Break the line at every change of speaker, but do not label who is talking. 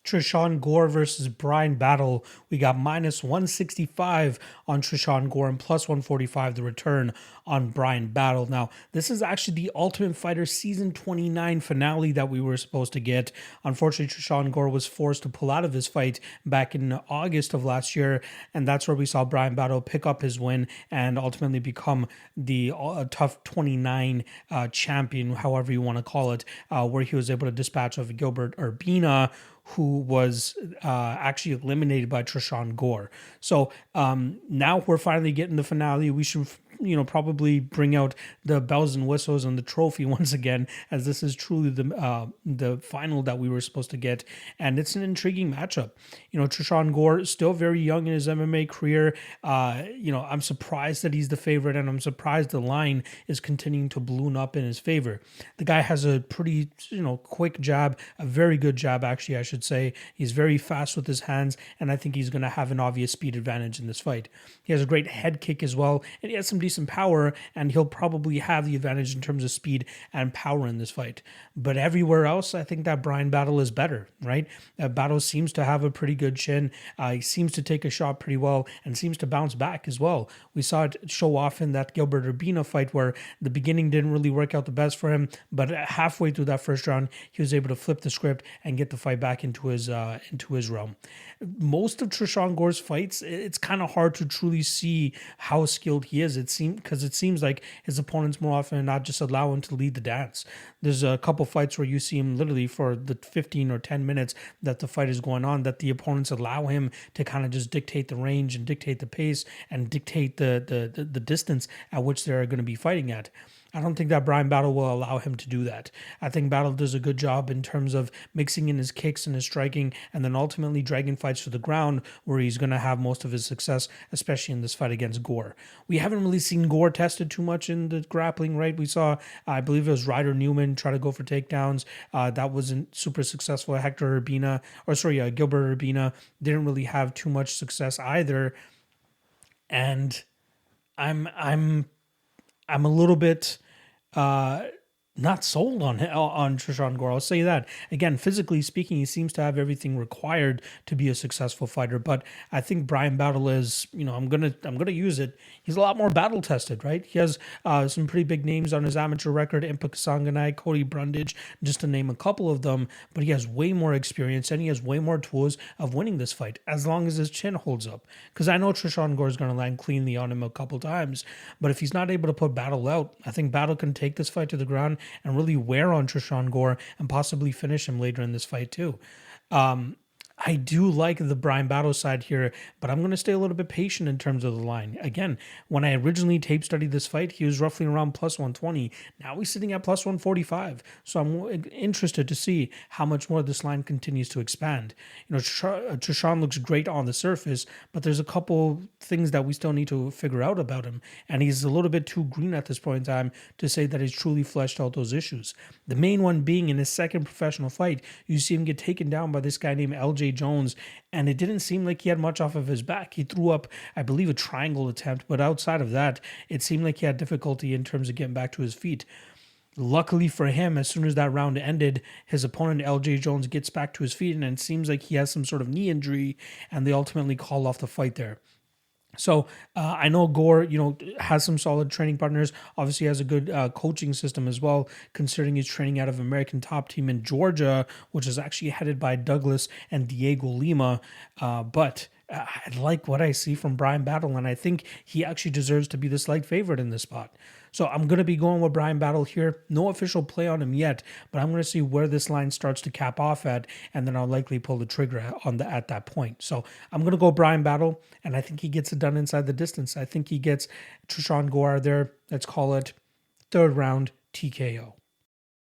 Trishan Gore versus Brian Battle. We got minus 165 on Trishan Gore and plus 145 the return on Brian Battle. Now, this is actually the Ultimate Fighter Season 29 finale that we were supposed to get. Unfortunately, Trishan Gore was forced to pull out of his fight back in August of last year, and that's where we saw Brian Battle pick up his win and ultimately become the Tough 29 champion, however you want to call it, where he was able to dispatch of Gilbert Urbina, who was actually eliminated by Trishan Gore. So now we're finally getting the finale. We should, probably bring out the bells and whistles and the trophy once again, as this is truly the final that we were supposed to get, and it's an intriguing matchup. Trishan Gore is still very young in his MMA career. I'm surprised that he's the favorite, and I'm surprised the line is continuing to balloon up in his favor. The guy has a pretty, quick jab, a very good jab, actually, I should say. He's very fast with his hands, and I think he's going to have an obvious speed advantage in this fight. He has a great head kick as well, and he has some decent power, and he'll probably have the advantage in terms of speed and power in this fight. But everywhere else, I think that Brian Battle is better, right? Battle seems to have a pretty good chin. He seems to take a shot pretty well and seems to bounce back as well. We saw it show off in that Gilbert Urbina fight where the beginning didn't really work out the best for him, but halfway through that first round, he was able to flip the script and get the fight back into his realm. Most of Trishan Gore's fights, it's kind of hard to truly see how skilled he is. It seems like his opponents more often than not just allow him to lead the dance. There's a couple fights where you see him literally for the 15 or 10 minutes that the fight is going on, that the opponents allow him to kind of just dictate the range and dictate the pace and dictate the distance at which they're going to be fighting at. I don't think that Brian Battle will allow him to do that. I think Battle does a good job in terms of mixing in his kicks and his striking, and then ultimately dragging fights to the ground where he's going to have most of his success, especially in this fight against Gore. We haven't really seen Gore tested too much in the grappling, right? We saw, I believe it was Ryder Newman try to go for takedowns. That wasn't super successful. Gilbert Urbina didn't really have too much success either. And I'm a little bit not sold on Trishan Gore. I'll say that. Again, physically speaking, he seems to have everything required to be a successful fighter. But I think Brian Battle is, I'm gonna use it. He's a lot more battle tested, right? He has some pretty big names on his amateur record: Impa Kasanganay, Cody Brundage, just to name a couple of them. But he has way more experience and he has way more tools of winning this fight, as long as his chin holds up. Because I know Trishan Gore is going to land cleanly on him a couple times, but if he's not able to put Battle out, I think Battle can take this fight to the ground and really wear on Trishan Gore and possibly finish him later in this fight too. I do like the Brian Battle side here, but I'm going to stay a little bit patient in terms of the line. Again, when I originally tape studied this fight, he was roughly around plus 120. Now he's sitting at plus 145. So I'm interested to see how much more this line continues to expand. Trishan looks great on the surface, but there's a couple things that we still need to figure out about him. And he's a little bit too green at this point in time to say that he's truly fleshed out those issues. The main one being in his second professional fight, you see him get taken down by this guy named LJ Jones, and it didn't seem like he had much off of his back. He threw up, I believe, a triangle attempt, but outside of that, it seemed like he had difficulty in terms of getting back to his feet. Luckily for him, as soon as that round ended, his opponent LJ Jones gets back to his feet, and it seems like he has some sort of knee injury, and they ultimately call off the fight there. So I know Gore, has some solid training partners. Obviously has a good coaching system as well, considering he's training out of American Top Team in Georgia, which is actually headed by Douglas and Diego Lima. But I like what I see from Brian Battle, and I think he actually deserves to be the slight favorite in this spot. So I'm going to be going with Brian Battle here. No official play on him yet, but I'm going to see where this line starts to cap off at, and then I'll likely pull the trigger at that point. So I'm going to go Brian Battle, and I think he gets it done inside the distance. I think he gets Trishan Gore there. Let's call it third round TKO.